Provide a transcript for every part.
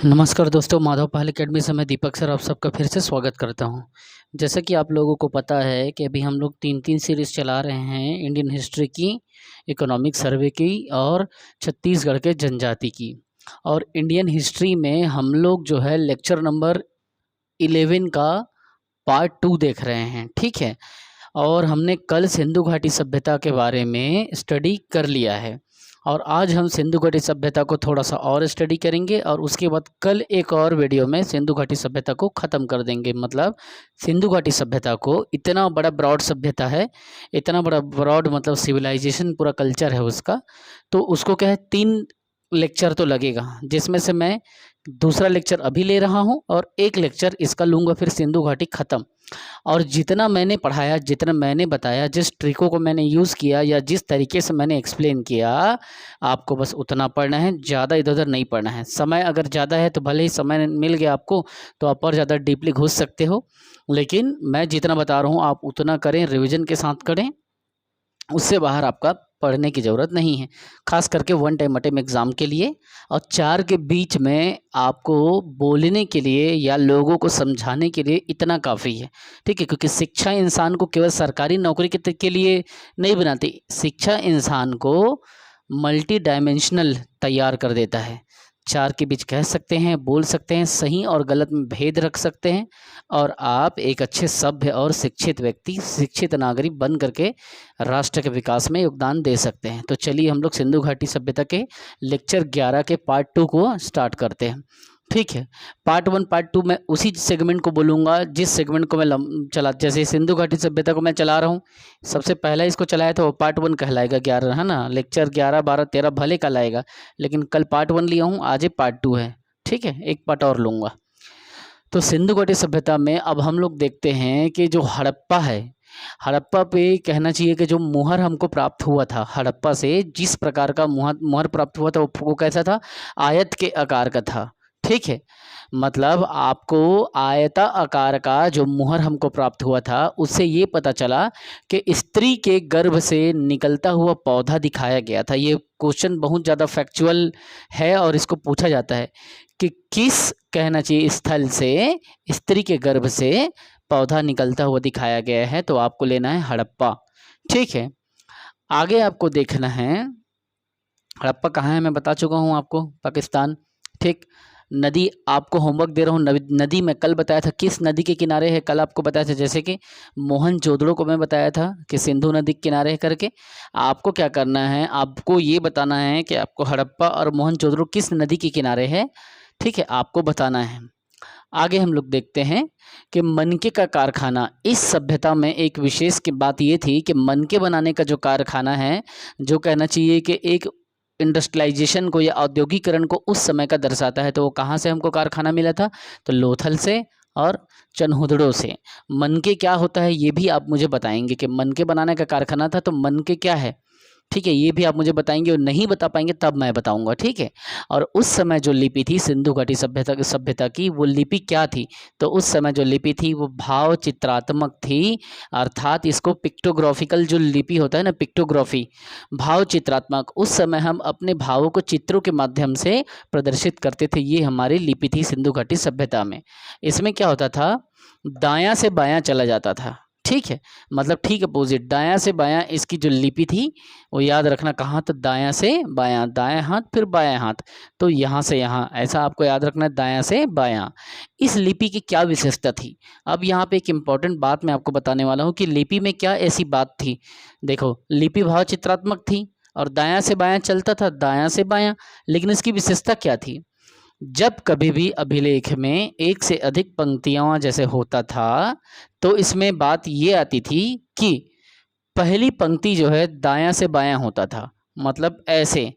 नमस्कार दोस्तों, माधव पहल एकेडमी से मैं दीपक सर आप सबका फिर से स्वागत करता हूं। जैसा कि आप लोगों को पता है कि अभी हम लोग तीन सीरीज़ चला रहे हैं, इंडियन हिस्ट्री की, इकोनॉमिक सर्वे की और छत्तीसगढ़ के जनजाति की। और इंडियन हिस्ट्री में हम लोग जो है लेक्चर नंबर 11 का पार्ट 2 देख रहे हैं, ठीक है। और हमने कल सिंधु घाटी सभ्यता के बारे में स्टडी कर लिया है और आज हम सिंधु घाटी सभ्यता को थोड़ा सा और स्टडी करेंगे और उसके बाद कल एक और वीडियो में सिंधु घाटी सभ्यता को ख़त्म कर देंगे। मतलब सिंधु घाटी सभ्यता को इतना बड़ा ब्रॉड सभ्यता है, इतना बड़ा ब्रॉड मतलब सिविलाइजेशन पूरा कल्चर है उसका, तो उसको क्या है 3 लेक्चर तो लगेगा, जिसमें से मैं दूसरा लेक्चर अभी ले रहा हूँ और एक लेक्चर इसका लूँगा फिर सिंधु घाटी ख़त्म। और जितना मैंने पढ़ाया, जितना मैंने बताया, जिस ट्रिकों को मैंने यूज़ किया या जिस तरीके से मैंने एक्सप्लेन किया, आपको बस उतना पढ़ना है, ज़्यादा इधर उधर नहीं पढ़ना है। समय अगर ज़्यादा है तो भले ही समय मिल गया आपको तो आप और ज़्यादा डीपली घुस सकते हो, लेकिन मैं जितना बता रहा हूँ आप उतना करें, रिविज़न के साथ करें, उससे बाहर आपका पढ़ने की ज़रूरत नहीं है, खास करके वन टाइम अटेम एग्ज़ाम के लिए। और 4 के बीच में आपको बोलने के लिए या लोगों को समझाने के लिए इतना काफ़ी है, ठीक है। क्योंकि शिक्षा इंसान को केवल सरकारी नौकरी के लिए नहीं बनाती, शिक्षा इंसान को मल्टी डायमेंशनल तैयार कर देता है। 4 के बीच कह सकते हैं, बोल सकते हैं, सही और गलत में भेद रख सकते हैं और आप एक अच्छे सभ्य और शिक्षित व्यक्ति, शिक्षित नागरिक बन करके राष्ट्र के विकास में योगदान दे सकते हैं। तो चलिए हम लोग सिंधु घाटी सभ्यता के लेक्चर 11 के पार्ट 2 को स्टार्ट करते हैं, ठीक है। पार्ट 1 पार्ट 2 मैं उसी सेगमेंट को बोलूँगा जिस सेगमेंट को मैं जैसे सिंधु घाटी सभ्यता को मैं चला रहा हूँ, सबसे पहला इसको चलाया था वो पार्ट 1 कहलाएगा, 11 है ना। लेक्चर 11 12 13 भले कल आएगा, लेकिन कल पार्ट 1 लिया हूँ, आज ये पार्ट 2 है, ठीक है। एक पार्ट और लूँगा। तो सिंधु घाटी सभ्यता में अब हम लोग देखते हैं कि जो हड़प्पा है, हड़प्पा पे कहना चाहिए कि जो मुहर हमको प्राप्त हुआ था हड़प्पा से, जिस प्रकार का मुहर प्राप्त हुआ था वो कैसा था, आयत के आकार का था, ठीक है। मतलब आपको आयता आकार का जो मुहर हमको प्राप्त हुआ था उससे ये पता चला कि स्त्री के गर्भ से निकलता हुआ पौधा दिखाया गया था। ये क्वेश्चन बहुत ज़्यादा फैक्चुअल है और इसको पूछा जाता है कि किस कहना चाहिए स्थल से स्त्री के गर्भ से पौधा निकलता हुआ दिखाया गया है, तो आपको लेना है हड़प्पा, ठीक है। आगे आपको देखना है हड़प्पा कहाँ है, मैं बता चुका हूँ आपको, पाकिस्तान, ठीक। नदी आपको होमवर्क दे रहा हूँ, नदी मैं कल बताया था किस नदी के किनारे है, कल आपको बताया था, जैसे कि मोहनजोदड़ो को मैं बताया था कि सिंधु नदी के किनारे है करके। आपको क्या करना है, आपको ये बताना है कि आपको हड़प्पा और मोहनजोदड़ो किस नदी के किनारे है, ठीक है, आपको बताना है। आगे हम लोग देखते हैं कि मनके का कारखाना, इस सभ्यता में एक विशेष की बात ये थी कि मनके बनाने का जो कारखाना है, जो कहना चाहिए कि एक इंडस्ट्रियलाइजेशन को या औद्योगिकरण को उस समय का दर्शाता है, तो वो कहाँ से हमको कारखाना मिला था, तो लोथल से और चनहुदड़ो से। मनके क्या होता है ये भी आप मुझे बताएंगे कि मनके बनाने का कारखाना था, तो मनके क्या है, ठीक है, ये भी आप मुझे बताएंगे, और नहीं बता पाएंगे तब मैं बताऊंगा, ठीक है। और उस समय जो लिपि थी सिंधु घाटी सभ्यता की, वो लिपि क्या थी, तो उस समय जो लिपि थी वो भाव चित्रात्मक थी, अर्थात इसको पिक्टोग्राफिकल जो लिपि होता है ना, पिक्टोग्राफी, भाव चित्रात्मक, उस समय हम अपने भावों को चित्रों के माध्यम से प्रदर्शित करते थे, ये हमारी लिपि थी सिंधु घाटी सभ्यता में। इसमें क्या होता था, दायां से बायां चला जाता था, ठीक है, मतलब ठीक अपोजिट, दायां से बायां इसकी जो लिपि थी वो याद रखना, कहाँ, तो दायां से बायां, दायां हाथ फिर बायां हाथ, तो यहाँ से यहाँ, ऐसा आपको याद रखना है, दायां से बायां। इस लिपि की क्या विशेषता थी, अब यहाँ पे एक इम्पॉर्टेंट बात मैं आपको बताने वाला हूँ कि लिपि में क्या ऐसी बात थी। देखो, लिपि भाव चित्रात्मक थी और दायां से बायां चलता था, दायां से बायां, लेकिन इसकी विशेषता क्या थी, जब कभी भी अभिलेख में एक से अधिक पंक्तियां जैसे होता था, तो इसमें बात ये आती थी कि पहली पंक्ति जो है दायां से बायां होता था, मतलब ऐसे,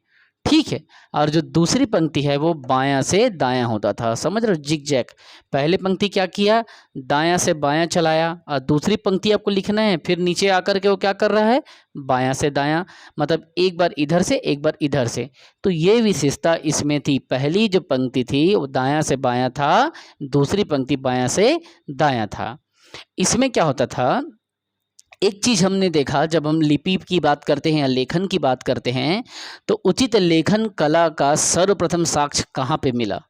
ठीक है, और जो दूसरी पंक्ति है वो बायां से दायां होता था, समझ रहे हो, जिग जैग। पहली पंक्ति क्या किया, दायां से बायां चलाया, और दूसरी पंक्ति आपको लिखना है, फिर नीचे आकर के वो क्या कर रहा है, बायां से दायां, मतलब एक बार इधर से एक बार इधर से। तो ये विशेषता इसमें थी, पहली जो पंक्ति थी वो दायां से बायां था, दूसरी पंक्ति बायां से दायां था। इसमें क्या होता था, एक चीज हमने देखा, जब हम लिपि की बात करते हैं या लेखन की बात करते हैं, तो उचित लेखन कला का सर्वप्रथम साक्ष्य कहाँ पे मिला,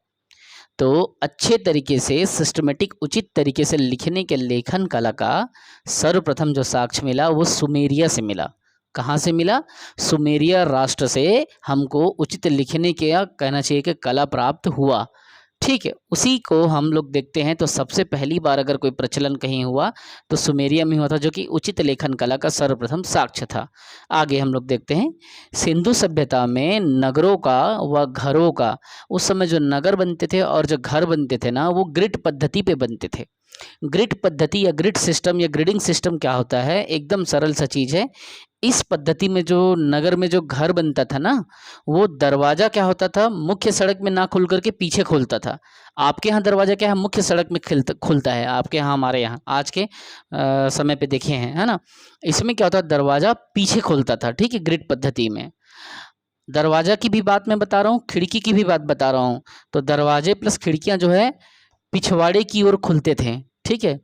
तो अच्छे तरीके से सिस्टमेटिक उचित तरीके से लिखने के लेखन कला का सर्वप्रथम जो साक्ष्य मिला वो सुमेरिया से मिला। कहाँ से मिला? सुमेरिया राष्ट्र से हमको उचित लिखने के या कहना चाहिए कि कला प्राप्त हुआ। ठीक है, उसी को हम लोग देखते हैं। तो सबसे पहली बार अगर कोई प्रचलन कहीं हुआ तो सुमेरिया में हुआ था, जो कि उचित लेखन कला का सर्वप्रथम साक्ष्य था। आगे हम लोग देखते हैं, सिंधु सभ्यता में नगरों का व घरों का, उस समय जो नगर बनते थे और जो घर बनते थे ना, वो ग्रिड पद्धति पे बनते थे। ग्रिड पद्धति या ग्रिड सिस्टम या ग्रिडिंग सिस्टम क्या होता है? एकदम सरल सा चीज़ है। इस पद्धति में जो नगर में जो घर बनता था ना, वो दरवाज़ा क्या होता था, मुख्य सड़क में ना खुल करके पीछे खुलता था। आपके यहाँ दरवाज़ा क्या है, मुख्य सड़क में खुलता है, आपके यहाँ हमारे यहाँ आज के समय पे देखे हैं, है ना। इसमें क्या होता है, दरवाज़ा पीछे खुलता था। ठीक है, ग्रिड पद्धति में दरवाज़ा की भी बात मैं बता रहा हूँ, खिड़की की भी बात बता रहा हूँ। तो दरवाजे प्लस खिड़कियाँ जो है पिछवाड़े की ओर खुलते थे। ठीक है,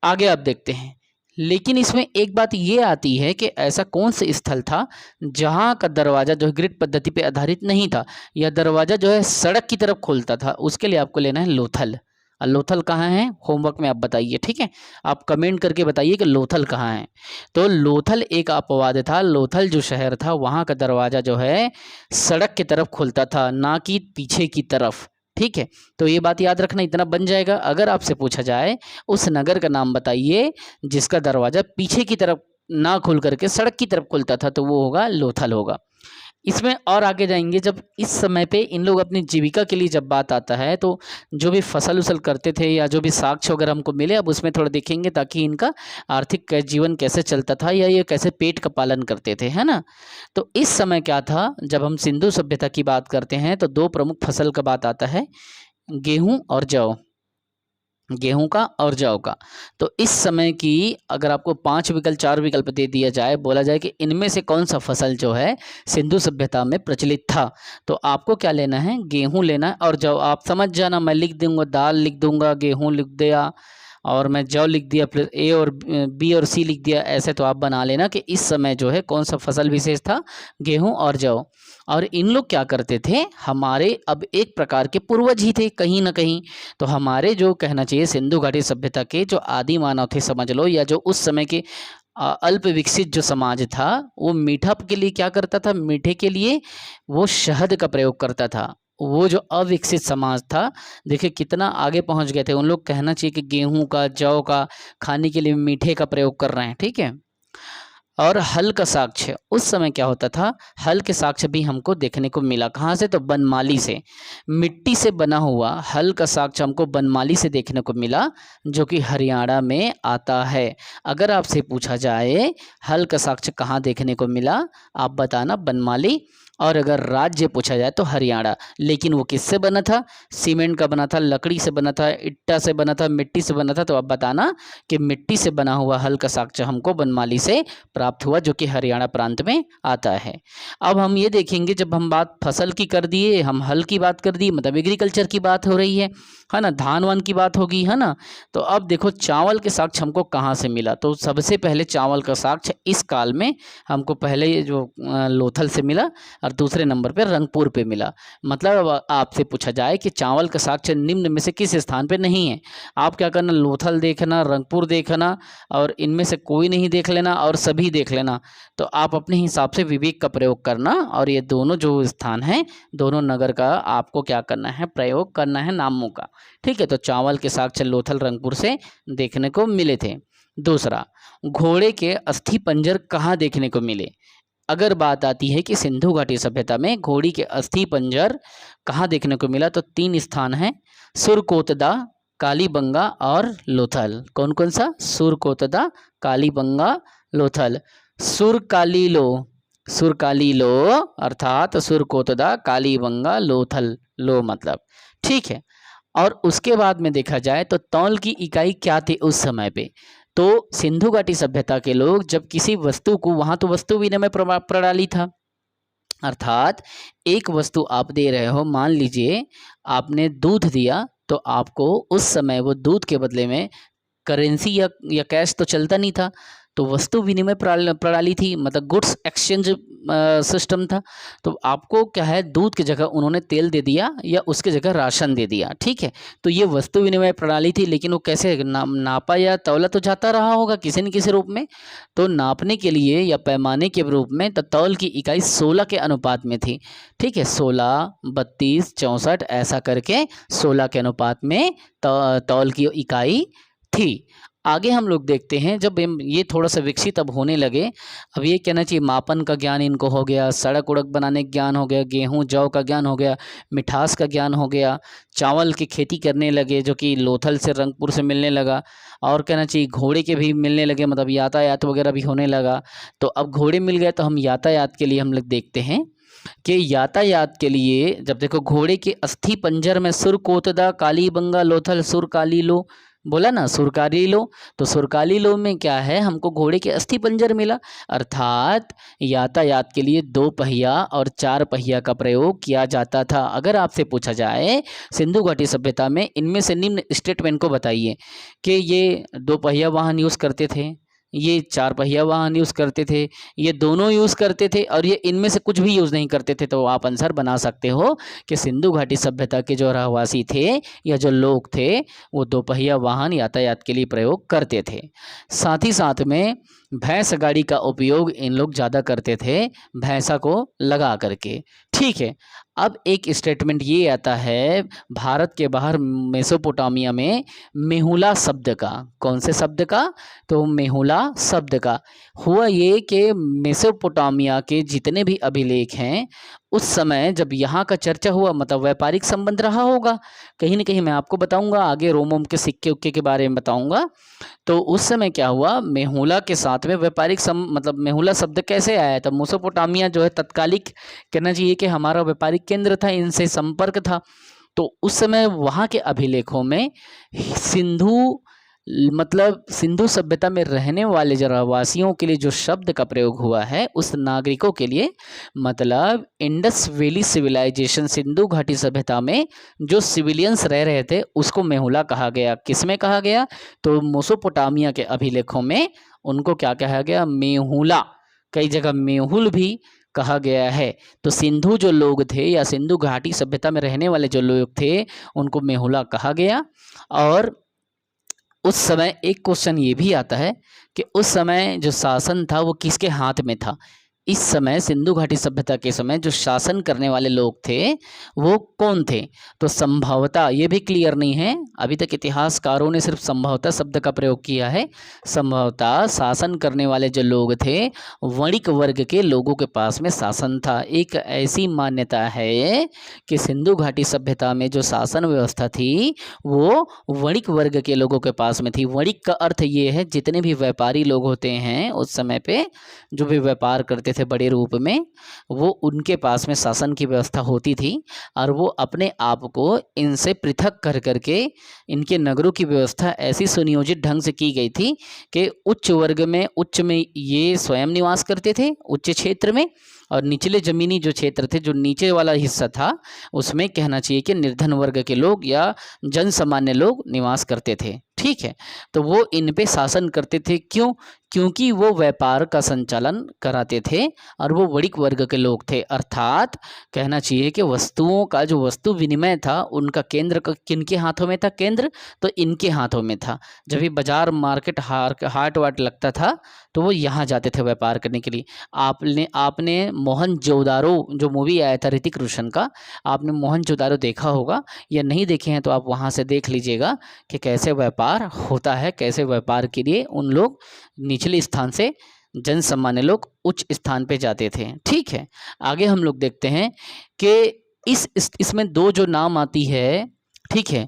आगे आप देखते हैं। लेकिन इसमें एक बात ये आती है कि ऐसा कौन सा स्थल था जहाँ का दरवाज़ा जो है ग्रिड पद्धति पे आधारित नहीं था, या दरवाज़ा जो है सड़क की तरफ खोलता था। उसके लिए आपको लेना है लोथल। और लोथल कहाँ है, होमवर्क में आप बताइए। ठीक है, आप कमेंट करके बताइए कि लोथल कहाँ है। तो लोथल एक अपवाद था। लोथल जो शहर था वहाँ का दरवाज़ा जो है सड़क की तरफ खुलता था, ना कि पीछे की तरफ। ठीक है, तो ये बात याद रखना, इतना बन जाएगा। अगर आपसे पूछा जाए उस नगर का नाम बताइए जिसका दरवाज़ा पीछे की तरफ ना खुल करके सड़क की तरफ खुलता था, तो वो होगा लोथल होगा। इसमें और आगे जाएंगे, जब इस समय पे इन लोग अपनी जीविका के लिए जब बात आता है, तो जो भी फसल उसल करते थे या जो भी साक्ष्य वगैरह हमको मिले, अब उसमें थोड़ा देखेंगे ताकि इनका आर्थिक जीवन कैसे चलता था या ये कैसे पेट का पालन करते थे, है ना। तो इस समय क्या था, जब हम सिंधु सभ्यता की बात करते हैं तो दो प्रमुख फसल का बात आता है, गेहूं और जौ। गेहूं का और जौ का। तो इस समय की अगर आपको 5 विकल्प 4 विकल्प दे दिया जाए, बोला जाए कि इनमें से कौन सा फसल जो है सिंधु सभ्यता में प्रचलित था, तो आपको क्या लेना है, गेहूं लेना है और जौ। आप समझ जाना, मैं लिख दूंगा, दाल लिख दूंगा, गेहूं लिख दिया और मैं जौ लिख दिया, फिर ए और बी और सी लिख दिया। ऐसे तो आप बना लेना कि इस समय जो है कौन सा फसल विशेष था, गेहूं और जौ। और इन लोग क्या करते थे, हमारे अब एक प्रकार के पूर्वज ही थे कहीं ना कहीं। तो हमारे जो कहना चाहिए सिंधु घाटी सभ्यता के जो आदि मानव थे समझ लो, या जो उस समय के अल्प विकसित जो समाज था, वो मीठा के लिए क्या करता था, मीठे के लिए वो शहद का प्रयोग करता था। वो जो अविकसित समाज था, देखिए कितना आगे पहुंच गए थे उन लोग। कहना चाहिए कि गेहूं का, जौ का खाने के लिए मीठे का प्रयोग कर रहे हैं। ठीक है, और हल का साक्ष्य उस समय क्या होता था, हल के साक्ष्य भी हमको देखने को मिला। कहाँ से, तो बनमाली से। मिट्टी से बना हुआ हल का साक्ष्य हमको बनमाली से देखने को मिला, जो कि हरियाणा में आता है। अगर आपसे पूछा जाए हल का साक्ष्य कहाँ देखने को मिला, आप बताना बनमाली। और अगर राज्य पूछा जाए तो हरियाणा। लेकिन वो किससे बना था, सीमेंट का बना था, लकड़ी से बना था, ईंटा से बना था, मिट्टी से बना था। तो आप बताना कि मिट्टी से बना हुआ हल का साक्ष्य हमको बनमाली से प्राप्त हुआ, जो कि हरियाणा प्रांत में आता है। अब हम ये देखेंगे, जब हम बात फसल की कर दिए, हम हल की बात कर दी, मतलब एग्रीकल्चर की बात हो रही है ना, धान वान की बात होगी, है ना। तो अब देखो चावल के साक्ष्य हमको कहाँ से मिला। तो सबसे पहले चावल का साक्ष्य इस काल में हमको पहले जो लोथल से मिला, और दूसरे नंबर पे रंगपुर पे मिला। मतलब आपसे पूछा जाए कि चावल का साक्ष्य निम्न में से किस स्थान पे नहीं है, आप क्या करना, लोथल देखना, रंगपुर देखना, और इनमें से कोई नहीं देख लेना और सभी देख लेना। तो आप अपने हिसाब से विवेक का प्रयोग करना, और ये दोनों जो स्थान हैं, दोनों नगर का आपको क्या करना है, प्रयोग करना है नामों का। ठीक है, तो चावल के साक्ष्य लोथल रंगपुर से देखने को मिले थे। दूसरा, घोड़े के अस्थि पंजर कहाँ देखने को मिले। अगर बात आती है कि सिंधु घाटी सभ्यता में घोड़ी के अस्थि पंजर कहाँ देखने को मिला, तो 3 स्थान हैं, सुरकोतदा, कालीबंगा और लोथल। कौन कौन सा, सुरकोतदा, कालीबंगा, लोथल। सुरकालीलो अर्थात सुरकोतदा, कालीबंगा, लोथल। लो मतलब, ठीक है। और उसके बाद में देखा जाए तो तौल की इकाई क्या थी उस समय पे। तो सिंधु घाटी सभ्यता के लोग जब किसी वस्तु को, वहां तो वस्तु विनिमय प्रणाली था, अर्थात एक वस्तु आप दे रहे हो, मान लीजिए आपने दूध दिया, तो आपको उस समय वो दूध के बदले में करेंसी या कैश तो चलता नहीं था, तो वस्तु विनिमय प्रणाली थी, मतलब गुड्स एक्सचेंज सिस्टम था। तो आपको क्या है, दूध की जगह उन्होंने तेल दे दिया या उसकी जगह राशन दे दिया, ठीक है। तो ये वस्तु विनिमय प्रणाली थी, लेकिन वो कैसे नापा या तौला तो जाता रहा होगा किसी न किसी रूप में। तो नापने के लिए या पैमाने के रूप में तो तौल की इकाई 16 के अनुपात में थी, ठीक है। 16, 32, 64 ऐसा करके 16 के अनुपात में तौल की इकाई थी। आगे हम लोग देखते हैं, जब ये थोड़ा सा विकसित अब होने लगे, अब ये कहना चाहिए मापन का ज्ञान इनको हो गया, सड़क उड़क बनाने का ज्ञान हो गया, गेहूं जौ का ज्ञान हो गया, मिठास का ज्ञान हो गया, चावल की खेती करने लगे जो कि लोथल से रंगपुर से मिलने लगा, और कहना चाहिए घोड़े के भी मिलने लगे, मतलब यातायात वगैरह भी होने लगा। तो अब घोड़े मिल गए तो हम यातायात के लिए हम लोग देखते हैं कि यातायात के लिए जब देखो घोड़े के अस्थि पंजर में सुर कोतदा कालीबंगा लोथल सुर काली लो, बोला ना सुरकारी लो। तो सुरकाली लो में क्या है, हमको घोड़े के अस्थि पंजर मिला, अर्थात यातायात के लिए 2 पहिया और 4 पहिया का प्रयोग किया जाता था। अगर आपसे पूछा जाए सिंधु घाटी सभ्यता में इनमें से निम्न स्टेटमेंट को बताइए कि ये 2 पहिया वाहन यूज़ करते थे, ये 4 पहिया वाहन यूज़ करते थे, ये दोनों यूज़ करते थे, और ये इनमें से कुछ भी यूज़ नहीं करते थे, तो आप आंसर बना सकते हो कि सिंधु घाटी सभ्यता के जो रहवासी थे या जो लोग थे वो 2 पहिया वाहन यातायात के लिए प्रयोग करते थे। साथ ही साथ में भैंस गाड़ी का उपयोग इन लोग ज़्यादा करते थे, भैंसा को लगा करके, ठीक है। अब एक स्टेटमेंट ये आता है भारत के बाहर मेसोपोटामिया में मेहुला शब्द का, कौन से शब्द का, तो मेहुला शब्द का। हुआ ये कि मेसोपोटामिया के जितने भी अभिलेख हैं उस समय जब यहाँ का चर्चा हुआ, मतलब व्यापारिक संबंध रहा होगा कहीं ना कहीं, मैं आपको बताऊंगा आगे रोम के सिक्के उक्के के बारे में बताऊंगा। तो उस समय क्या हुआ, मेहुला के साथ में व्यापारिक मतलब मेहुला शब्द कैसे आया, तो मेसोपोटामिया जो है तत्कालिक कहना चाहिए कि हमारा व्यापारिक केंद्र था, इनसे संपर्क था। तो उस समय वहाँ के अभिलेखों में सिंधु मतलब सिंधु सभ्यता में रहने वाले जो रहवासियों के लिए जो शब्द का प्रयोग हुआ है उस नागरिकों के लिए, मतलब इंडस वैली सिविलाइजेशन सिंधु घाटी सभ्यता में जो सिविलियंस रह रहे थे उसको मेहुला कहा गया। किसमें कहा गया, तो मेसोपोटामिया के अभिलेखों में उनको क्या कहा गया, मेहुला, कई जगह मेहुल भी कहा गया है। तो सिंधु जो लोग थे या सिंधु घाटी सभ्यता में रहने वाले जो लोग थे उनको मेहुला कहा गया। और उस समय एक क्वेश्चन ये भी आता है कि उस समय जो शासन था वो किसके हाथ में था। इस समय सिंधु घाटी सभ्यता के समय जो शासन करने वाले लोग थे वो कौन थे, तो संभवतः ये भी क्लियर नहीं है, अभी तक इतिहासकारों ने सिर्फ संभवतः शब्द का प्रयोग किया है। संभवतः शासन करने वाले जो लोग थे वणिक वर्ग के लोगों के पास में शासन था। एक ऐसी मान्यता है कि सिंधु घाटी सभ्यता में जो शासन व्यवस्था थी वो वणिक वर्ग के लोगों के पास में थी। वणिक का अर्थ ये है जितने भी व्यापारी लोग होते हैं उस समय पे जो भी व्यापार करते थे बड़े रूप में, वो उनके पास में शासन की व्यवस्था होती थी और वो अपने आप को इनसे पृथक कर करके इनके नगरों की व्यवस्था ऐसी सुनियोजित ढंग से की गई थी कि उच्च वर्ग में उच्च में ये स्वयं निवास करते थे उच्च क्षेत्र में, और निचले जमीनी जो क्षेत्र थे जो नीचे वाला हिस्सा था उसमें कहना चाहिए कि निर्धन वर्ग के लोग या जन सामान्य लोग निवास करते थे, ठीक है। तो वो इन पे शासन करते थे, क्यों, क्योंकि वो व्यापार का संचालन कराते थे और वो वणिक वर्ग के लोग थे। अर्थात कहना चाहिए कि वस्तुओं का जो वस्तु विनिमय था उनका केंद्र किनके हाथों में था, केंद्र तो इनके हाथों में था। जब भी बाजार मार्केट हाट वाट लगता था तो वो यहाँ जाते थे व्यापार करने के लिए। आपने मोहनजोदारो जो मूवी आया था ऋतिक रोशन का, आपने मोहनजोदारो देखा होगा, या नहीं देखे हैं तो आप वहाँ से देख लीजिएगा कि कैसे व्यापार होता है, कैसे व्यापार के लिए उन लोग निचले स्थान से जन सामान्य लोग उच्च स्थान पे जाते थे, ठीक है। आगे हम लोग देखते हैं कि इसमें 2 जो नाम आती है, ठीक है,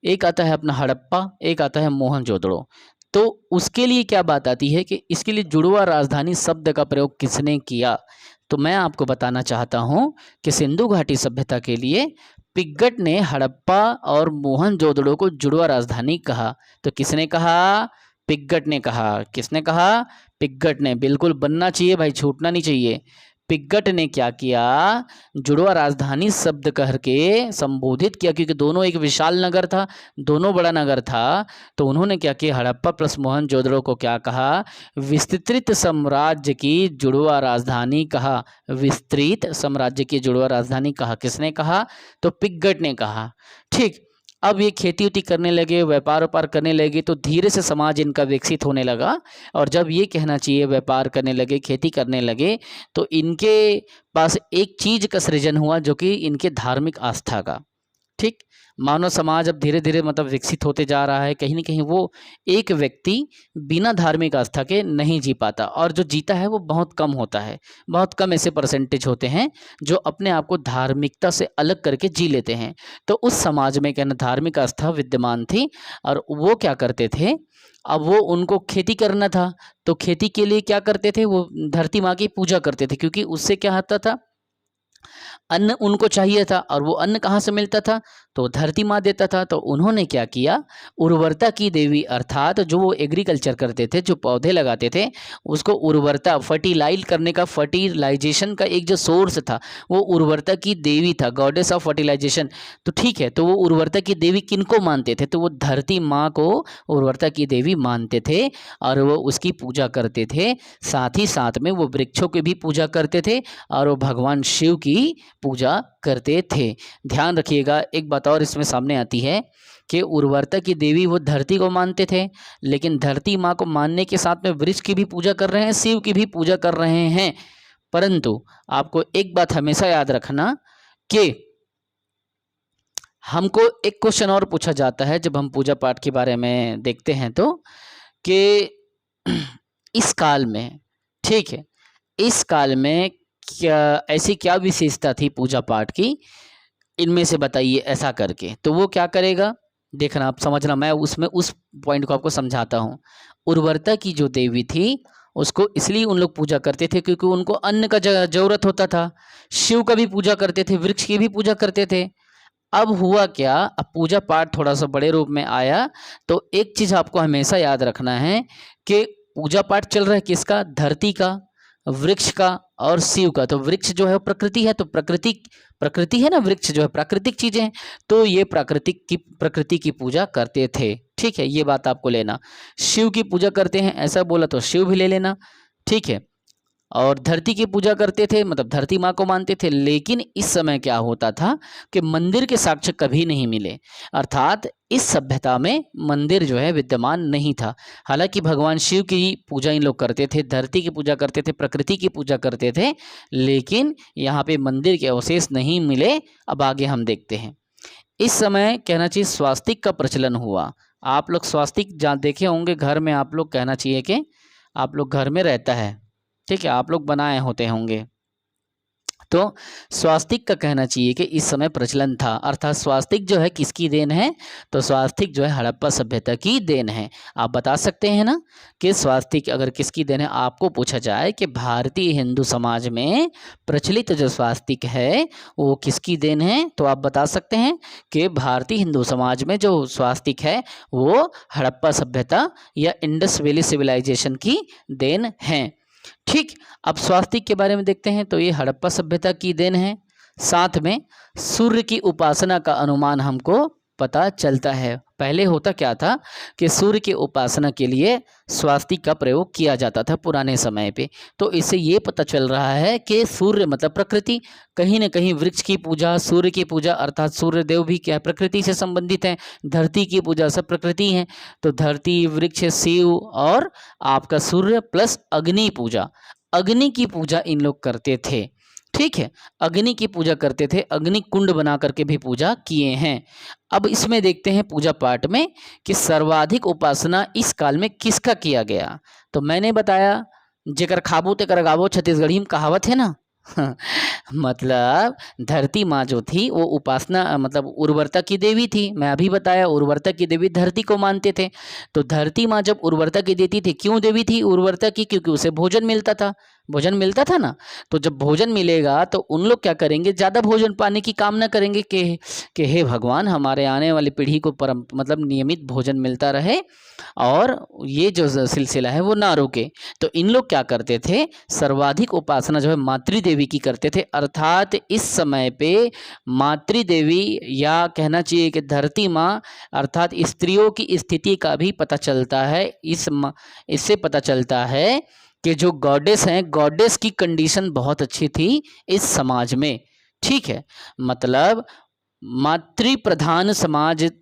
एक आता है अपना हड़प्पा, एक आता है मोहनजोदड़ो। तो उसके लिए क्या बात आती है कि इसके लिए जुड़वा राजधानी शब्द का प्रयोग किसने किया, तो मैं आपको बताना चाहता हूं कि सिंधु घाटी सभ्यता के लिए पिग्गट ने हड़प्पा और मोहनजोदड़ो को जुड़वा राजधानी कहा। तो किसने कहा, पिग्गट ने कहा। किसने कहा, पिग्गट ने। बिल्कुल बनना चाहिए भाई, छूटना नहीं चाहिए। पिग्गट ने क्या किया, जुड़वा राजधानी शब्द कह के संबोधित किया, क्योंकि दोनों एक विशाल नगर था, दोनों बड़ा नगर था। तो उन्होंने क्या किया, हड़प्पा प्लस मोहनजोदड़ो को क्या कहा, विस्तृत साम्राज्य की जुड़वा राजधानी कहा। विस्तृत साम्राज्य की जुड़वा राजधानी कहा। किसने कहा, तो पिग्गट ने कहा। ठीक, अब ये खेती उती करने लगे, व्यापार व्यापार करने लगे, तो धीरे से समाज इनका विकसित होने लगा। और जब ये कहना चाहिए व्यापार करने लगे, खेती करने लगे, तो इनके पास एक चीज का सृजन हुआ, जो कि इनके धार्मिक आस्था का। ठीक, मानव समाज अब धीरे धीरे मतलब विकसित होते जा रहा है। कहीं ना कहीं वो एक व्यक्ति बिना धार्मिक आस्था के नहीं जी पाता, और जो जीता है वो बहुत कम होता है। बहुत कम ऐसे परसेंटेज होते हैं जो अपने आप को धार्मिकता से अलग करके जी लेते हैं। तो उस समाज में कहना धार्मिक आस्था विद्यमान थी, और वो क्या करते थे, अब वो उनको खेती करना था, तो खेती के लिए क्या करते थे, वो धरती माँ की पूजा करते थे, क्योंकि उससे क्या होता था, अन्न उनको चाहिए था। और वो अन्न कहाँ से मिलता था, तो धरती माँ देता था। तो उन्होंने क्या किया, उर्वरता की देवी, अर्थात जो वो एग्रीकल्चर करते थे, जो पौधे लगाते थे, उसको उर्वरता, फर्टिलाइज करने का, फर्टिलाइजेशन का एक जो सोर्स था, वो उर्वरता की देवी था, गॉडेस ऑफ फर्टिलाइजेशन। तो ठीक है, तो वो उर्वरता की देवी किनको मानते थे, तो वो धरती माँ को उर्वरता की देवी मानते थे, और वो उसकी पूजा करते थे। साथ ही साथ में वो वृक्षों की भी पूजा करते थे, और वो भगवान शिव की पूजा करते थे। ध्यान रखिएगा, एक बात और इसमें सामने आती है कि उर्वरता की देवी वो धरती को मानते थे, लेकिन धरती माँ को मानने के साथ में वृक्ष की भी पूजा कर रहे हैं, शिव की भी पूजा कर रहे हैं। परंतु आपको एक बात हमेशा याद रखना कि हमको एक क्वेश्चन और पूछा जाता है जब हम पूजा पाठ के बारे में देखते हैं, तो कि इस काल में, ठीक है, इस काल में क्या ऐसी क्या विशेषता थी पूजा पाठ की, इनमें से बताइए ऐसा करके। तो वो क्या करेगा, देखना, आप समझना, मैं उसमें उस पॉइंट को आपको समझाता हूँ। उर्वरता की जो देवी थी, उसको इसलिए उन लोग पूजा करते थे क्योंकि उनको अन्न का जरूरत होता था। शिव का भी पूजा करते थे, वृक्ष की भी पूजा करते थे। अब हुआ क्या, अब पूजा पाठ थोड़ा सा बड़े रूप में आया। तो एक चीज आपको हमेशा याद रखना है कि पूजा पाठ चल रहा है किसका, धरती का, वृक्ष का और शिव का। तो वृक्ष जो है प्रकृति है, तो प्रकृति है ना, वृक्ष जो है प्राकृतिक चीजें हैं, तो ये प्रकृति की पूजा करते थे। ठीक है, ये बात आपको लेना। शिव की पूजा करते हैं ऐसा बोला तो शिव भी ले लेना। ठीक है, और धरती की पूजा करते थे, मतलब धरती माँ को मानते थे। लेकिन इस समय क्या होता था कि मंदिर के साक्ष्य कभी नहीं मिले, अर्थात इस सभ्यता में मंदिर जो है विद्यमान नहीं था। हालांकि भगवान शिव की पूजा इन लोग करते थे, धरती की पूजा करते थे, प्रकृति की पूजा करते थे, लेकिन यहाँ पे मंदिर के अवशेष नहीं मिले। अब आगे हम देखते हैं। इस समय कहना चाहिए स्वास्तिक का प्रचलन हुआ। आप लोग स्वास्तिक जहाँ देखे होंगे घर में, आप लोग कहना चाहिए कि आप लोग घर में रहता है, ठीक है, आप लोग बनाए होते होंगे। तो स्वास्तिक का कहना चाहिए कि इस समय प्रचलन था, अर्थात स्वास्तिक जो है किसकी देन है, तो स्वास्तिक जो है हड़प्पा सभ्यता की देन है। आप बता सकते हैं ना कि स्वास्तिक अगर किसकी देन है, आपको पूछा जाए कि भारतीय हिंदू समाज में प्रचलित जो स्वास्तिक है वो किसकी देन है, तो आप बता सकते हैं कि भारतीय हिंदू समाज में जो स्वास्तिक है वो हड़प्पा सभ्यता या इंडस वैली सिविलाइजेशन की देन है। ठीक, अब स्वास्तिक के बारे में देखते हैं। तो ये हड़प्पा सभ्यता की देन है। साथ में सूर्य की उपासना का अनुमान हमको पता चलता है। पहले होता क्या था कि सूर्य की उपासना के लिए स्वास्तिक का प्रयोग किया जाता था पुराने समय पे। तो इससे ये पता चल रहा है कि सूर्य मतलब प्रकृति, कहीं न कहीं वृक्ष की पूजा, सूर्य की पूजा, अर्थात सूर्य देव भी क्या है, प्रकृति से संबंधित हैं। धरती की पूजा सब प्रकृति है। तो धरती, वृक्ष, शिव और आपका सूर्य प्लस अग्नि पूजा, अग्नि की पूजा इन लोग करते थे। ठीक है, अग्नि की पूजा करते थे, अग्नि कुंड बना करके भी पूजा किए हैं। अब इसमें देखते हैं पूजा पाठ में कि सर्वाधिक उपासना इस काल में किसका किया गया। तो मैंने बताया जेकर खाबो तेकर गावो, छत्तीसगढ़ी में कहावत है ना। मतलब धरती माँ जो थी वो उपासना मतलब उर्वरता की देवी थी। मैं अभी बताया उर्वरता की देवी धरती को मानते थे। तो धरती माँ जब उर्वरता की देती थी, क्यों देवी थी उर्वरता की, क्योंकि उसे भोजन मिलता था। भोजन मिलता था ना। तो जब भोजन मिलेगा तो उन लोग क्या करेंगे, ज़्यादा भोजन पाने की कामना करेंगे कि हे भगवान, हमारे आने वाली पीढ़ी को मतलब नियमित भोजन मिलता रहे और ये जो सिलसिला है वो ना रुके। तो इन लोग क्या करते थे, सर्वाधिक उपासना जो है मातृ देवी की करते थे। अर्थात इस समय पे मातृ देवी, या कहना चाहिए कि धरती माँ, अर्थात स्त्रियों की स्थिति का भी पता चलता है। इससे पता चलता है कि जो गॉडेस हैं, गॉडेस की कंडीशन बहुत अच्छी थी इस समाज में। ठीक है, मतलब मातृ प्रधान समाज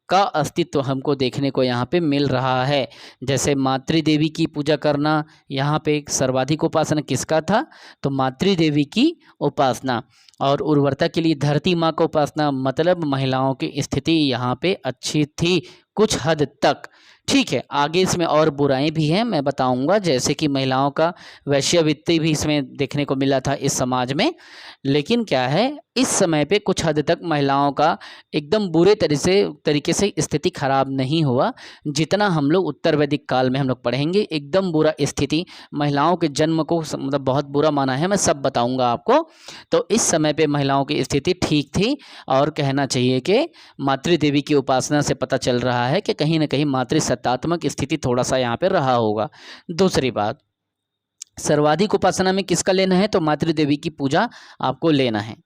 का अस्तित्व हमको देखने को यहाँ पे मिल रहा है। जैसे मातृ देवी की पूजा करना, यहाँ पे सर्वाधिक उपासना किसका था, तो मातृ देवी की उपासना। और उर्वरता के लिए धरती माँ का उपासना, मतलब महिलाओं की स्थिति यहाँ पे अच्छी थी कुछ हद तक। ठीक है, आगे इसमें और बुराई भी हैं, मैं बताऊंगा, जैसे कि महिलाओं का वैश्यवृत्ति भी इसमें देखने को मिला था इस समाज में। लेकिन क्या है, इस समय पे कुछ हद तक महिलाओं का एकदम बुरे तरीके से स्थिति खराब नहीं हुआ जितना हम लोग उत्तर वैदिक काल में हम लोग पढ़ेंगे। एकदम बुरा स्थिति, महिलाओं के जन्म को मतलब बहुत बुरा माना है, मैं सब बताऊंगा आपको। तो इस समय पे महिलाओं की स्थिति ठीक थी, और कहना चाहिए कि मातृ देवी की उपासना से पता चल रहा है कि कहीं ना कहीं मातृ सत्तात्मक स्थिति थोड़ा सा यहाँ पे रहा होगा। दूसरी बात, सर्वाधिक उपासना में किसका लेना है, तो मातृ देवी की पूजा आपको लेना है।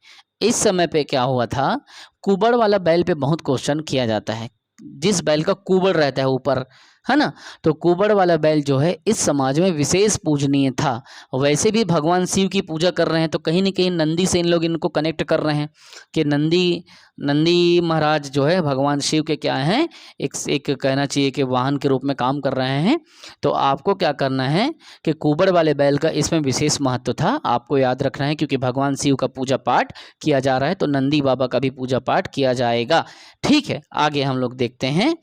इस समय पे क्या हुआ था, कुबड़ वाला बैल पे बहुत क्वेश्चन किया जाता है। जिस बैल का कुबड़ रहता है ऊपर, है ना, तो कुबड़ वाला बैल जो है इस समाज में विशेष पूजनीय था। वैसे भी भगवान शिव की पूजा कर रहे हैं, तो कहीं ना कहीं नंदी से इन लोग इनको कनेक्ट कर रहे हैं कि नंदी महाराज जो है भगवान शिव के क्या हैं, एक कहना चाहिए कि वाहन के रूप में काम कर रहे हैं। तो आपको क्या करना है कि कुबड़ वाले बैल का इसमें विशेष महत्व था, आपको याद रखना है, क्योंकि भगवान शिव का पूजा पाठ किया जा रहा है, तो नंदी बाबा का भी पूजा पाठ किया जाएगा। ठीक है, आगे हम लोग देखते हैं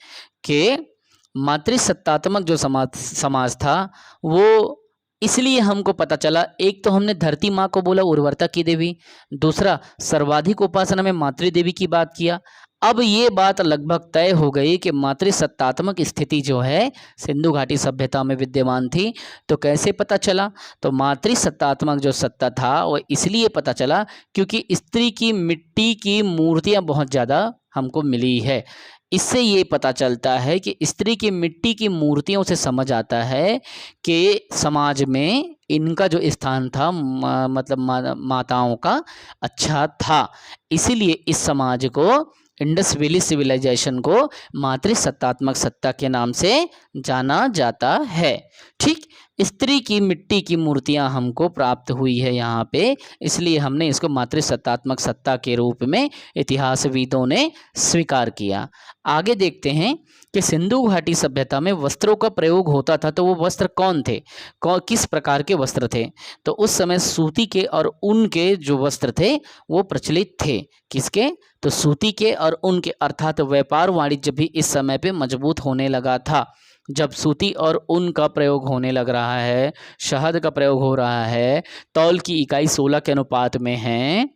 कि मातृसत्तात्मक जो समाज था वो इसलिए हमको पता चला, एक तो हमने धरती माँ को बोला उर्वरता की देवी, दूसरा सर्वाधिक उपासना में मातृ देवी की बात किया। अब ये बात लगभग तय हो गई कि मातृसत्तात्मक स्थिति जो है सिंधु घाटी सभ्यता में विद्यमान थी। तो कैसे पता चला, तो मातृसत्तात्मक जो सत्ता था वो इसलिए पता चला क्योंकि स्त्री की मिट्टी की मूर्तियां बहुत ज़्यादा हमको मिली है। इससे ये पता चलता है कि स्त्री की मिट्टी की मूर्तियों से समझ आता है कि समाज में इनका जो स्थान था मतलब माताओं का अच्छा था। इसीलिए इस समाज को, इंडस वैली सिविलाइजेशन को मातृसत्तात्मक सत्ता के नाम से जाना जाता है। ठीक, स्त्री की मिट्टी की मूर्तियां हमको प्राप्त हुई है यहाँ पे, इसलिए हमने इसको मातृसत्तात्मक सत्ता के रूप में इतिहासविदों ने स्वीकार किया। आगे देखते हैं कि सिंधु घाटी सभ्यता में वस्त्रों का प्रयोग होता था, तो वो वस्त्र कौन थे, किस प्रकार के वस्त्र थे, तो उस समय सूती के और ऊन के जो वस्त्र थे वो प्रचलित थे। किसके, तो सूती के और ऊन के, अर्थात व्यापार वाणिज्य भी इस समय पे मजबूत होने लगा था। जब सूती और ऊन का प्रयोग होने लग रहा है, शहद का प्रयोग हो रहा है, तौल की इकाई 16 के अनुपात में है,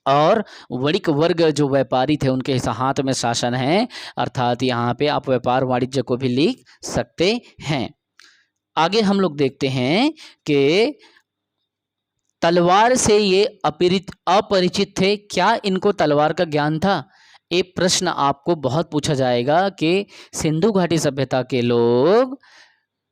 और वणिक वर्ग जो व्यापारी थे उनके हाथ में शासन है, अर्थात यहाँ पे आप व्यापार वाणिज्य को भी लिख सकते हैं। आगे हम लोग देखते हैं कि तलवार से ये अपरिचित थे, क्या इनको तलवार का ज्ञान था। एक प्रश्न आपको बहुत पूछा जाएगा कि सिंधु घाटी सभ्यता के लोग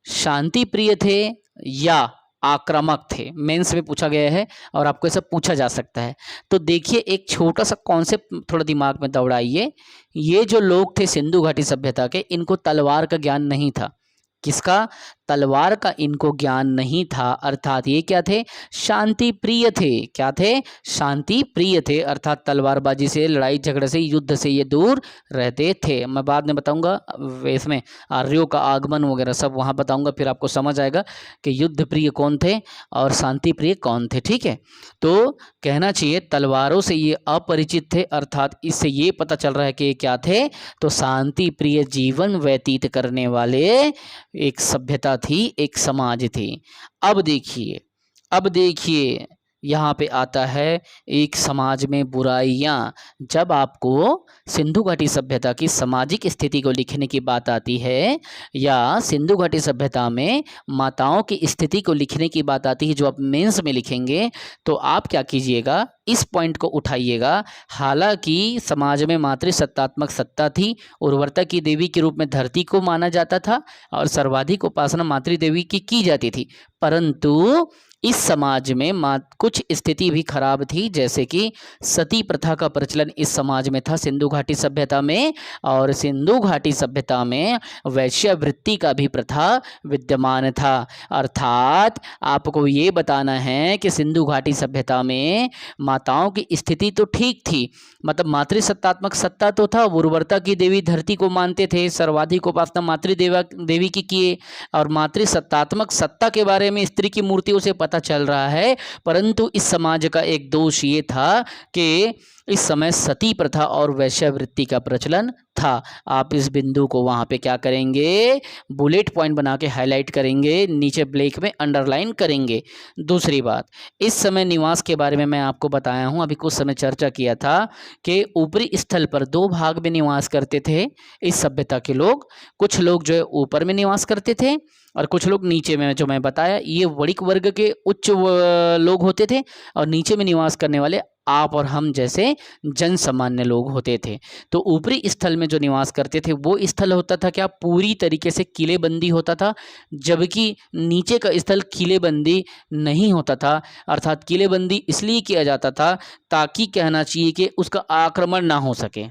शांति प्रिय थे या आक्रामक थे, मेंस में पूछा गया है और आपको ऐसा पूछा जा सकता है। तो देखिए, एक छोटा सा कॉन्सेप्ट थोड़ा दिमाग में दौड़ाइए। ये जो लोग थे सिंधु घाटी सभ्यता के, इनको तलवार का ज्ञान नहीं था। किसका, तलवार का इनको ज्ञान नहीं था, अर्थात ये क्या थे, शांति प्रिय थे। क्या थे, शांति प्रिय थे, अर्थात तलवारबाजी से, लड़ाई झगड़े से, युद्ध से ये दूर रहते थे। मैं बाद में बताऊंगा इसमें आर्यों का आगमन वगैरह सब वहाँ बताऊंगा, फिर आपको समझ आएगा कि युद्ध प्रिय कौन थे और शांति प्रिय कौन थे। ठीक है, तो कहना चाहिए तलवारों से ये अपरिचित थे, अर्थात इससे ये पता चल रहा है कि ये क्या थे, तो शांति प्रिय जीवन व्यतीत करने वाले एक सभ्यता थी, एक समाज थी। अब देखिए यहाँ पे आता है एक समाज में बुराइयाँ। जब आपको सिंधु घाटी सभ्यता की सामाजिक स्थिति को लिखने की बात आती है या सिंधु घाटी सभ्यता में माताओं की स्थिति को लिखने की बात आती है, जो आप मेंस में लिखेंगे, तो आप क्या कीजिएगा, इस पॉइंट को उठाइएगा। हालांकि समाज में मातृसत्तात्मक सत्ता थी, उर्वरता की देवी के रूप में धरती को माना जाता था और सर्वाधिक उपासना मातृदेवी की जाती थी, परंतु इस समाज में कुछ स्थिति भी खराब थी, जैसे कि सती प्रथा का प्रचलन इस समाज में था सिंधु घाटी सभ्यता में, और सिंधु घाटी सभ्यता में वैश्यावृत्ति का भी प्रथा विद्यमान था। अर्थात आपको ये बताना है कि सिंधु घाटी सभ्यता में माताओं की स्थिति तो ठीक थी, मतलब मातृसत्तात्मक सत्ता तो था, उर्वरता की देवी धरती को मानते थे, सर्वाधिक उपासना मातृदेवी की किए, और मातृसत्तात्मक सत्ता के बारे में स्त्री की मूर्तियों से पता चल रहा है। परंतु इस समाज का एक दोष ये था कि इस समय सती प्रथा और वैश्यावृत्ति का प्रचलन था। आप इस बिंदु को वहाँ पे क्या करेंगे, बुलेट पॉइंट बना के हाईलाइट करेंगे, नीचे ब्लैक में अंडरलाइन करेंगे। दूसरी बात, इस समय निवास के बारे में मैं आपको बताया हूँ, अभी कुछ समय चर्चा किया था कि ऊपरी स्थल पर दो भाग में निवास करते थे इस सभ्यता के लोग। कुछ लोग जो है ऊपर में निवास करते थे और कुछ लोग नीचे में, जो मैं बताया ये वणिक वर्ग के उच्च लोग होते थे, और नीचे में निवास करने वाले आप और हम जैसे जन सामान्य लोग होते थे। तो ऊपरी स्थल में जो निवास करते थे वो स्थल होता था क्या, पूरी तरीके से किलेबंदी होता था, जबकि नीचे का स्थल किलेबंदी नहीं होता था। अर्थात किलेबंदी इसलिए किया जाता था ताकि कहना चाहिए कि उसका आक्रमण ना हो सके,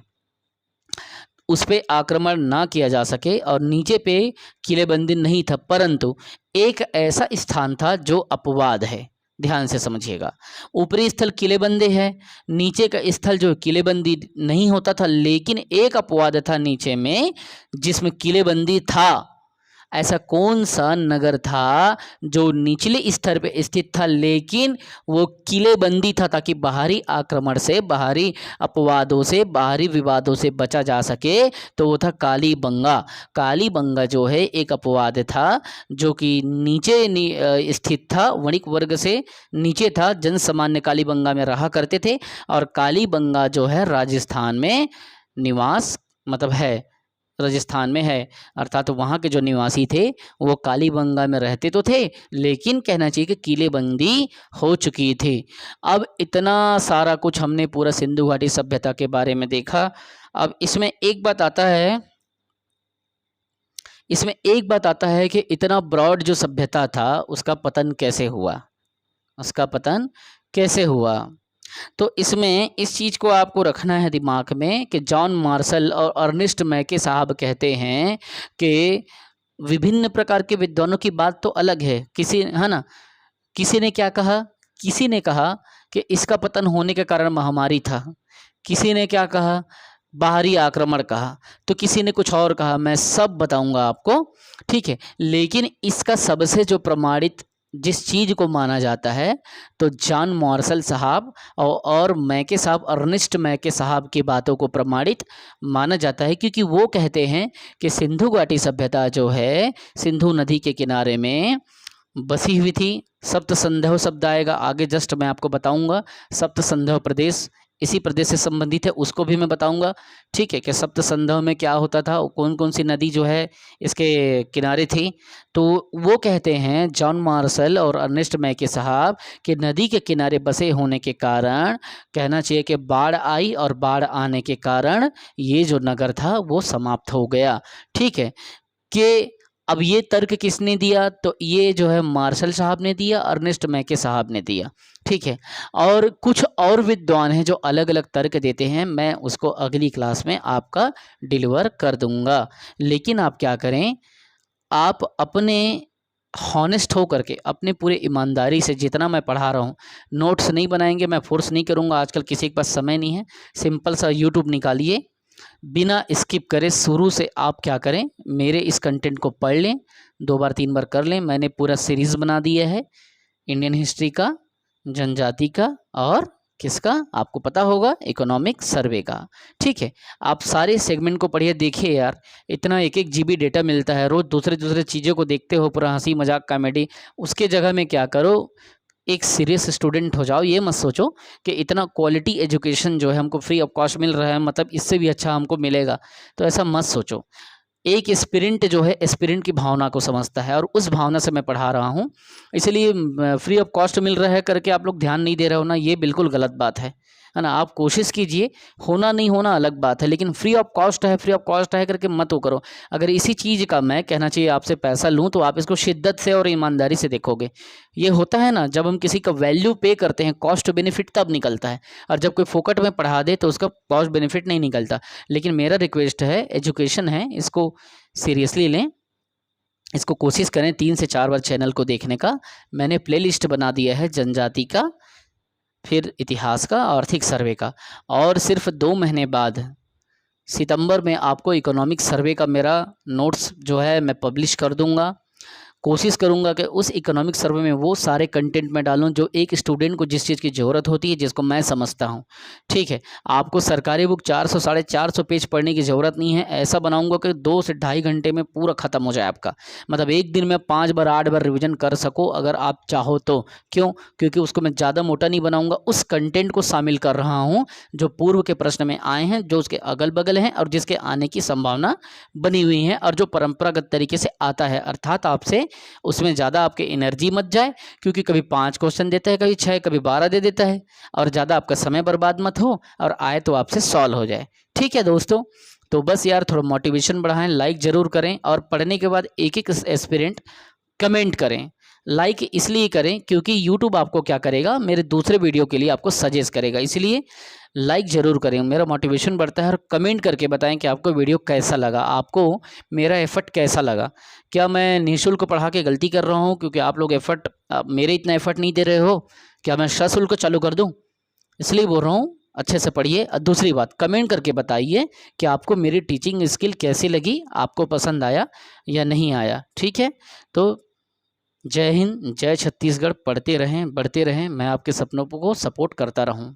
उस पर आक्रमण ना किया जा सके, और नीचे पे किलेबंदी नहीं था। परंतु एक ऐसा स्थान था जो अपवाद है, ध्यान से समझिएगा। ऊपरी स्थल किलेबंदी है, नीचे का स्थल जो किलेबंदी नहीं होता था, लेकिन एक अपवाद था नीचे में जिसमें किलेबंदी था। ऐसा कौन सा नगर था जो निचले स्तर पे स्थित था लेकिन वो किलेबंदी था, ताकि बाहरी आक्रमण से, बाहरी अपवादों से, बाहरी विवादों से बचा जा सके? तो वो था कालीबंगा। कालीबंगा जो है एक अपवाद था जो कि नीचे स्थित था, वणिक वर्ग से नीचे था। जन सामान्य कालीबंगा में रहा करते थे, और कालीबंगा जो है राजस्थान में निवास मतलब है, राजस्थान में है। अर्थात वहाँ के जो निवासी थे वो कालीबंगा में रहते तो थे, लेकिन कहना चाहिए कि किलेबंदी हो चुकी थी। अब इतना सारा कुछ हमने पूरा सिंधु घाटी सभ्यता के बारे में देखा। अब इसमें एक बात आता है कि इतना ब्रॉड जो सभ्यता था उसका पतन कैसे हुआ। तो इसमें इस चीज़ को आपको रखना है दिमाग में कि जॉन मार्शल और अर्नेस्ट मैके साहब कहते हैं कि विभिन्न प्रकार के विद्वानों की बात तो अलग है, किसी ने क्या कहा, किसी ने कहा कि इसका पतन होने के कारण महामारी था, किसी ने क्या कहा, बाहरी आक्रमण कहा, तो किसी ने कुछ और कहा। मैं सब बताऊंगा आपको, ठीक है। लेकिन इसका सबसे जो प्रमाणित जिस चीज़ को माना जाता है, तो जॉन मार्शल साहब और मैके साहब, अर्नेस्ट मैके साहब की बातों को प्रमाणित माना जाता है, क्योंकि वो कहते हैं कि सिंधु घाटी सभ्यता जो है सिंधु नदी के किनारे में बसी हुई थी। सप्त संधव शब्द आएगा आगे, जस्ट मैं आपको बताऊंगा। सप्त संधव प्रदेश इसी प्रदेश से संबंधित है, उसको भी मैं बताऊंगा, ठीक है, कि सप्त संधव में क्या होता था, कौन कौन सी नदी जो है इसके किनारे थी। तो वो कहते हैं जॉन मार्शल और अर्नेस्ट मैके साहब कि नदी के किनारे बसे होने के कारण कहना चाहिए कि बाढ़ आई, और बाढ़ आने के कारण ये जो नगर था वो समाप्त हो गया, ठीक है। कि अब ये तर्क किसने दिया, तो ये जो है मार्शल साहब ने दिया, अर्नेस्ट मैके साहब ने दिया, ठीक है। और कुछ और विद्वान हैं जो अलग अलग तर्क देते हैं, मैं उसको अगली क्लास में आपका डिलीवर कर दूंगा। लेकिन आप क्या करें, आप अपने हॉनेस्ट हो करके, अपने पूरे ईमानदारी से, जितना मैं पढ़ा रहा हूँ, नोट्स नहीं बनाएंगे, मैं फोर्स नहीं करूँगा, आजकल किसी के पास समय नहीं है। सिंपल सा यूट्यूब निकालिए, बिना स्किप करे शुरू से आप क्या करें, मेरे इस कंटेंट को पढ़ लें, 2 बार 3 बार कर लें। मैंने पूरा सीरीज़ बना दिया है, इंडियन हिस्ट्री का, जनजाति का, और किसका आपको पता होगा, इकोनॉमिक सर्वे का, ठीक है। आप सारे सेगमेंट को पढ़िए, देखिए यार, इतना 1-1 GB डेटा मिलता है, रोज़ दूसरे चीज़ों को देखते हो, पूरा हंसी मजाक कॉमेडी, उसके जगह में क्या करो, एक सीरियस स्टूडेंट हो जाओ। ये मत सोचो कि इतना क्वालिटी एजुकेशन जो है हमको फ्री ऑफ कॉस्ट मिल रहा है, मतलब इससे भी अच्छा हमको मिलेगा, तो ऐसा मत सोचो। एक एस्पिरेंट जो है एस्पिरेंट की भावना को समझता है और उस भावना से मैं पढ़ा रहा हूँ। इसलिए फ्री ऑफ कॉस्ट मिल रहा है करके आप लोग ध्यान नहीं दे रहे हो ना, ये बिल्कुल गलत बात है ना। आप कोशिश कीजिए, होना नहीं होना अलग बात है, लेकिन फ्री ऑफ कॉस्ट है करके मत वो करो। अगर इसी चीज़ का मैं कहना चाहिए आपसे पैसा लूँ तो आप इसको शिद्दत से और ईमानदारी से देखोगे। ये होता है ना, जब हम किसी का वैल्यू पे करते हैं कॉस्ट बेनिफिट तब निकलता है, और जब कोई फोकट में पढ़ा दे तो उसका कॉस्ट बेनिफिट नहीं निकलता। लेकिन मेरा रिक्वेस्ट है, एजुकेशन है, इसको सीरियसली लें, इसको कोशिश करें 3 से 4 बार चैनल को देखने का। मैंने प्लेलिस्ट बना दिया है जनजाति का, फिर इतिहास का, आर्थिक सर्वे का, और सिर्फ 2 महीने बाद सितंबर में आपको इकोनॉमिक सर्वे का मेरा नोट्स जो है मैं पब्लिश कर दूंगा। कोशिश करूंगा कि उस इकोनॉमिक सर्वे में वो सारे कंटेंट में डालूं जो एक स्टूडेंट को जिस चीज़ की ज़रूरत होती है, जिसको मैं समझता हूं। ठीक है, आपको सरकारी बुक 400 साढ़े 400 पेज पढ़ने की ज़रूरत नहीं है। ऐसा बनाऊंगा कि 2 से ढाई घंटे में पूरा ख़त्म हो जाए आपका, मतलब एक दिन में 5 बार 8 बार रिविजन कर सको अगर आप चाहो तो। क्यों? क्योंकि उसको मैं ज़्यादा मोटा नहीं बनाऊँगा, उस कंटेंट को शामिल कर रहा हूँ जो पूर्व के प्रश्न में आए हैं, जो उसके अगल बगल हैं और जिसके आने की संभावना बनी हुई है, और जो परंपरागत तरीके से आता है। अर्थात आपसे उसमें ज़्यादा आपके एनर्जी मत जाए, क्योंकि कभी 5 क्वेश्चन देता है, कभी 6, कभी 12 दे देता है, और ज़्यादा आपका समय बर्बाद मत हो, और आए तो आपसे सॉल्व हो जाए। ठीक है दोस्तों, तो बस यार थोड़ा मोटिवेशन बढ़ाएं, लाइक ज़रूर करें, और पढ़ने के बाद एक एक एस्पिरेंट कमेंट करें। लाइक इसलिए करें क्योंकि यूट्यूब आपको क्या करेगा, मेरे दूसरे वीडियो के लिए आपको सजेस्ट करेगा, इसलिए लाइक ज़रूर करें, मेरा मोटिवेशन बढ़ता है। और कमेंट करके बताएं कि आपको वीडियो कैसा लगा, आपको मेरा एफर्ट कैसा लगा। क्या मैं निःशुल्क पढ़ा के गलती कर रहा हूँ क्योंकि आप लोग मेरे इतना एफर्ट नहीं दे रहे हो? क्या मैं सशुल्क चालू कर दूँ? इसलिए बोल रहा हूँ, अच्छे से पढ़िए। दूसरी बात, कमेंट करके बताइए कि आपको मेरी टीचिंग स्किल कैसी लगी, आपको पसंद आया या नहीं आया। ठीक है, तो जय हिंद, जय छत्तीसगढ़। पढ़ते रहें, बढ़ते रहें, मैं आपके सपनों को सपोर्ट करता रहूं।